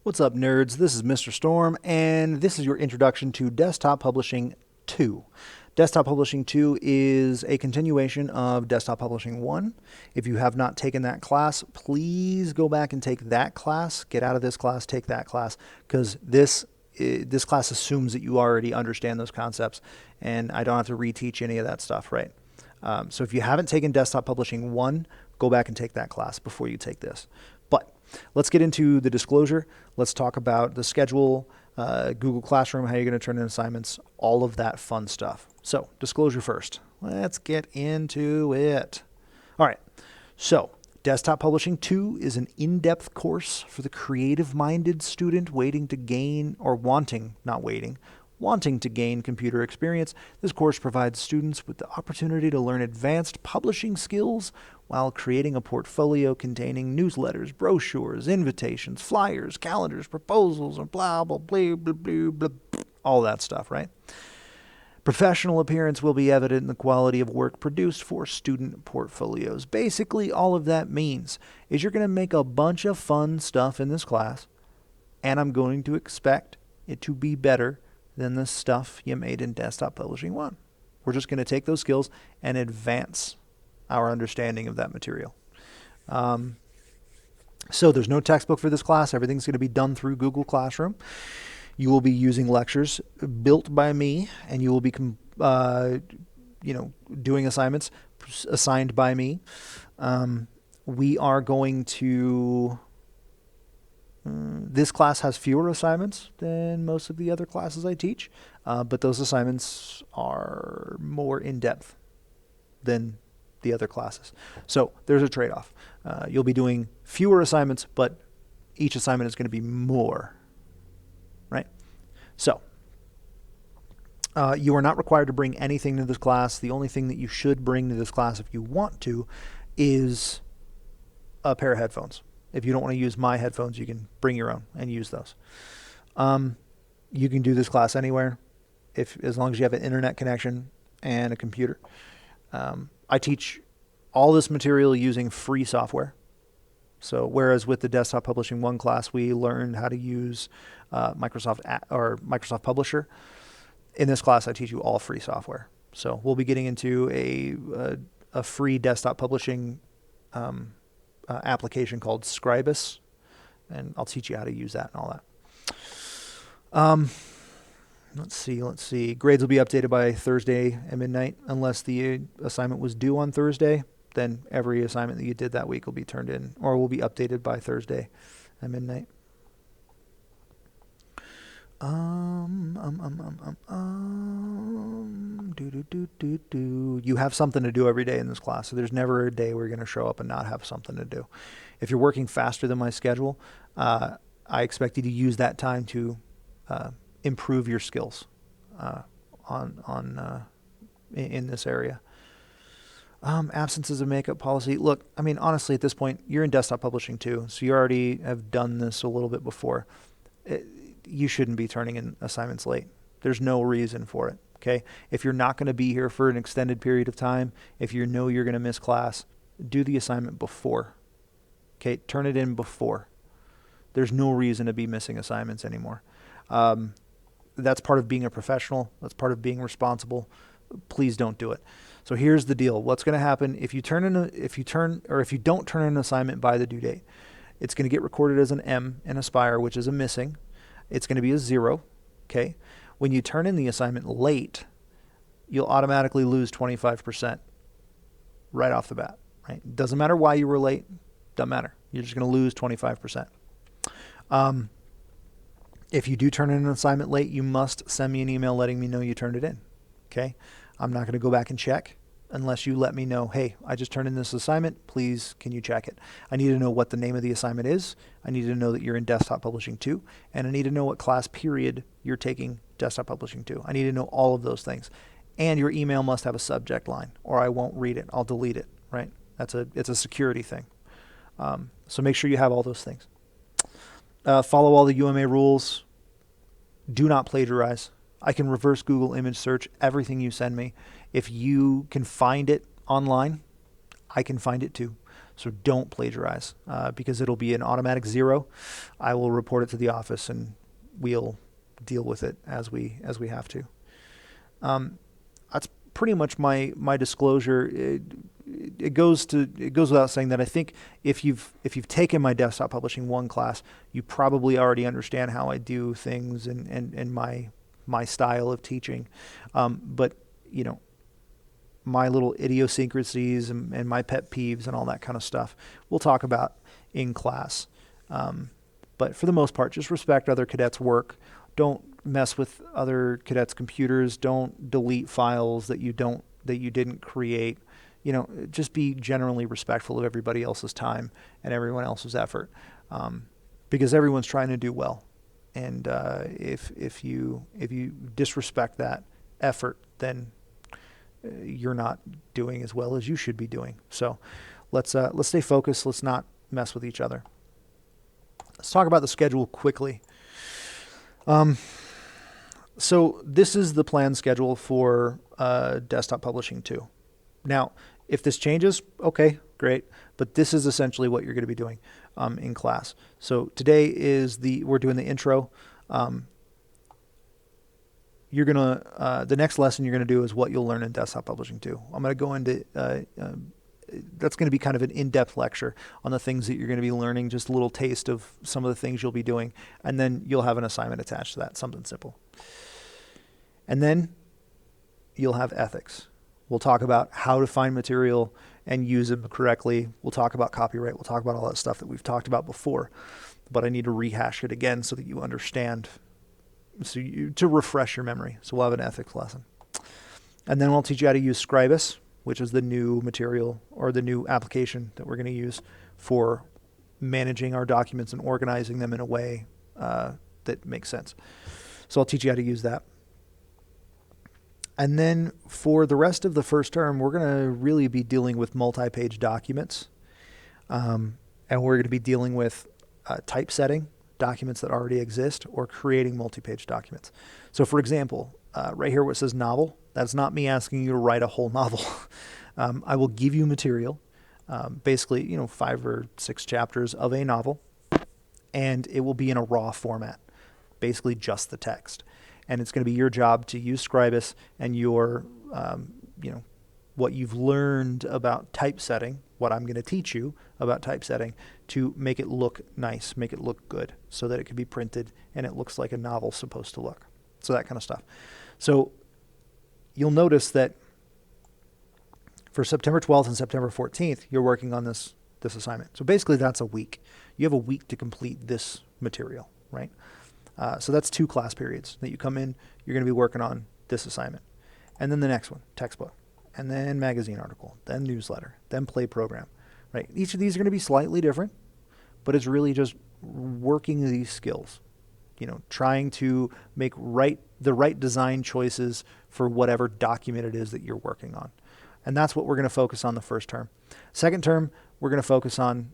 What's up, nerds? This is Mr. Storm, and this is your introduction to Desktop Publishing 2. Desktop Publishing 2 is a continuation of Desktop Publishing 1. If you have not taken that class, please go back and take that class. Get out of this class, take that class, because this class assumes that you already understand those concepts, and I don't have to reteach any of that stuff, right? So if you haven't taken Desktop Publishing 1, go back and take that class before you take this. But let's get into the disclosure. Let's talk about the schedule, Google Classroom, how you're going to turn in assignments, all of that fun stuff. So disclosure first. Let's get into it. All right. So Desktop Publishing 2 is an in-depth course for the creative-minded student waiting to gain, or wanting, not waiting, wanting to gain computer experience. This course provides students with the opportunity to learn advanced publishing skills while creating a portfolio containing newsletters, brochures, invitations, flyers, calendars, proposals, and blah, blah, blah, blah, blah, blah, all that stuff, right? Professional appearance will be evident in the quality of work produced for student portfolios. Basically, all of that means is you're going to make a bunch of fun stuff in this class, and I'm going to expect it to be better than the stuff you made in Desktop Publishing 1. We're just going to take those skills and advance our understanding of that material. So there's no textbook for this class. Everything's going to be done through Google Classroom. You will be using lectures built by me, and you will be doing assignments assigned by me. We are going to... This class has fewer assignments than most of the other classes I teach, but those assignments are more in-depth than the other classes. So there's a trade-off. You'll be doing fewer assignments, but each assignment is going to be more, right? So you are not required to bring anything to this class. The only thing that you should bring to this class if you want to is a pair of headphones. If you don't want to use my headphones, you can bring your own and use those. You can do this class anywhere, as long as you have an internet connection and a computer. I teach all this material using free software. So whereas with the Desktop Publishing 1 class, we learned how to use Microsoft Publisher, in this class I teach you all free software. So we'll be getting into a free desktop publishing application called Scribus, and I'll teach you how to use that and all that. Let's see. Grades will be updated by Thursday at midnight. Unless the assignment was due on Thursday, then every assignment that you did that week will be turned in, or will be updated by Thursday at midnight. You have something to do every day in this class, so there's never a day where you're going to show up and not have something to do. If you're working faster than my schedule, I expect you to use that time to improve your skills in this area. Absences of makeup policy. Look, I mean, honestly, at this point, you're in Desktop Publishing 2, so you already have done this a little bit before. You shouldn't be turning in assignments late. There's no reason for it, okay? If you're not going to be here for an extended period of time, if you know you're going to miss class, do the assignment before, okay? Turn it in before. There's no reason to be missing assignments anymore. That's part of being a professional. That's part of being responsible. Please don't do it. So here's the deal. What's going to happen if you don't turn in an assignment by the due date? It's going to get recorded as an M in Aspire, which is a missing. It's going to be a 0, okay? When you turn in the assignment late, you'll automatically lose 25% right off the bat, right? Doesn't matter why you were late. Doesn't matter. You're just going to lose 25%. If you do turn in an assignment late, you must send me an email letting me know you turned it in, okay? I'm not going to go back and check unless you let me know, hey, I just turned in this assignment. Please, can you check it? I need to know what the name of the assignment is. I need to know that you're in Desktop Publishing 2. And I need to know what class period you're taking Desktop Publishing 2. I need to know all of those things. And your email must have a subject line, or I won't read it. I'll delete it, right? It's a security thing. So make sure you have all those things. Follow all the UMA rules. Do not plagiarize. I can reverse Google image search everything you send me. If you can find it online, I can find it too. So don't plagiarize because it'll be an automatic 0. I will report it to the office and we'll deal with it as we have to. That's pretty much my disclosure. It goes without saying that I think if you've taken my Desktop Publishing 1 class, you probably already understand how I do things and my style of teaching. But my little idiosyncrasies and my pet peeves and all that kind of stuff we'll talk about in class. But for the most part, just respect other cadets' work. Don't mess with other cadets' computers. Don't delete files that you didn't create. Just be generally respectful of everybody else's time and everyone else's effort, because everyone's trying to do well. And if you disrespect that effort, then you're not doing as well as you should be doing. So let's stay focused. Let's not mess with each other. Let's talk about the schedule quickly. So this is the planned schedule for Desktop Publishing 2. Now, if this changes, okay, great. But this is essentially what you're going to be doing in class. So today we're doing the intro. You're gonna the next lesson you're gonna do is what you'll learn in Desktop Publishing 2. I'm gonna go into that's going to be kind of an in-depth lecture on the things that you're going to be learning, just a little taste of some of the things you'll be doing, and then you'll have an assignment attached to that, something simple. And then you'll have ethics. We'll talk about how to find material and use it correctly. We'll talk about copyright. We'll talk about all that stuff that we've talked about before, but I need to rehash it again so that you understand, to refresh your memory. So we'll have an ethics lesson. And then we'll teach you how to use Scribus, which is the new material or the new application that we're going to use for managing our documents and organizing them in a way that makes sense. So I'll teach you how to use that. And then for the rest of the first term, we're going to really be dealing with multi-page documents. And we're going to be dealing with typesetting documents that already exist or creating multi-page documents. So for example, right here where it says novel, that's not me asking you to write a whole novel. I will give you material, basically, 5 or 6 chapters of a novel, and it will be in a raw format, basically just the text. And it's going to be your job to use Scribus and your, what you've learned about typesetting, what I'm going to teach you about typesetting, to make it look nice, make it look good, so that it can be printed and it looks like a novel's supposed to look. So that kind of stuff. So you'll notice that for September 12th and September 14th, you're working on this assignment. So basically that's a week. You have a week to complete this material, right? So that's 2 class periods that you come in, you're going to be working on this assignment. And then the next one, textbook, and then magazine article, then newsletter, then play program, right? Each of these are going to be slightly different, but it's really just working these skills, trying to make the right design choices for whatever document it is that you're working on. And that's what we're going to focus on the first term. Second term, we're going to focus on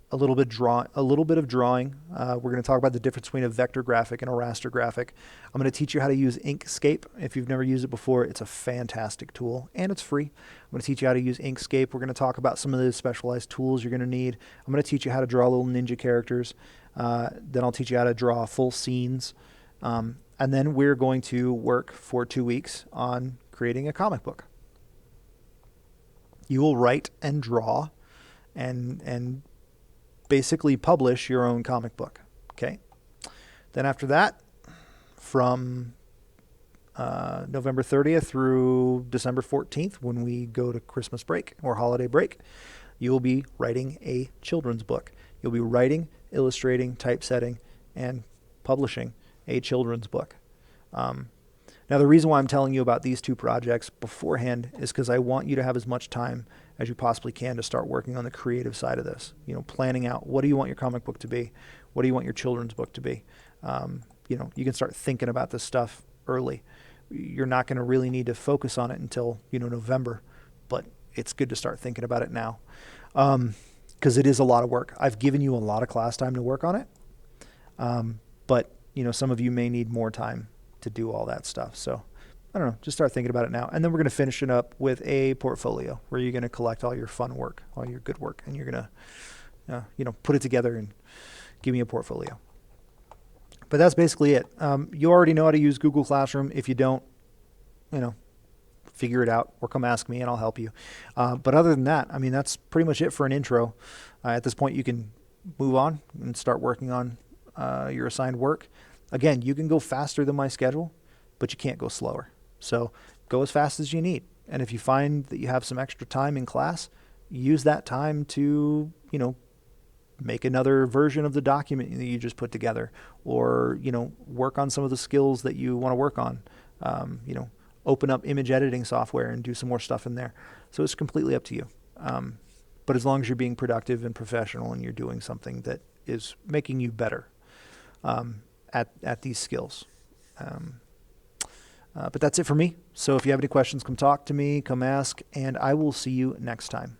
a little bit of drawing. We're going to talk about the difference between a vector graphic and a raster graphic. I'm going to teach you how to use Inkscape. If you've never used it before, it's a fantastic tool and it's free. I'm going to teach you how to use Inkscape. We're going to talk about some of the specialized tools you're going to need. I'm going to teach you how to draw little ninja characters. Then I'll teach you how to draw full scenes. And then we're going to work for 2 weeks on creating a comic book. You will write and draw and basically publish your own comic book. Okay. Then after that, from November 30th through December 14th, when we go to Christmas break or holiday break, you will be writing a children's book. You'll be writing, illustrating, typesetting, and publishing a children's book. Now, the reason why I'm telling you about these 2 projects beforehand is because I want you to have as much time as you possibly can to start working on the creative side of this. Planning out, what do you want your comic book to be? What do you want your children's book to be? You can start thinking about this stuff early. You're not going to really need to focus on it until, November, but it's good to start thinking about it now. Because it is a lot of work. I've given you a lot of class time to work on it. But, some of you may need more time to do all that stuff. So I don't know, just start thinking about it now. And then we're going to finish it up with a portfolio where you're going to collect all your fun work, all your good work, and you're going to, put it together and give me a portfolio. But that's basically it. You already know how to use Google Classroom. If you don't, figure it out or come ask me and I'll help you. But other than that, I mean, that's pretty much it for an intro. At this point, you can move on and start working on your assigned work. Again, you can go faster than my schedule, but you can't go slower. So go as fast as you need. And if you find that you have some extra time in class, use that time to, make another version of the document that you just put together, or, work on some of the skills that you want to work on. Open up image editing software and do some more stuff in there. So it's completely up to you. But as long as you're being productive and professional and you're doing something that is making you better at these skills. But that's it for me. So if you have any questions, come talk to me, come ask, and I will see you next time.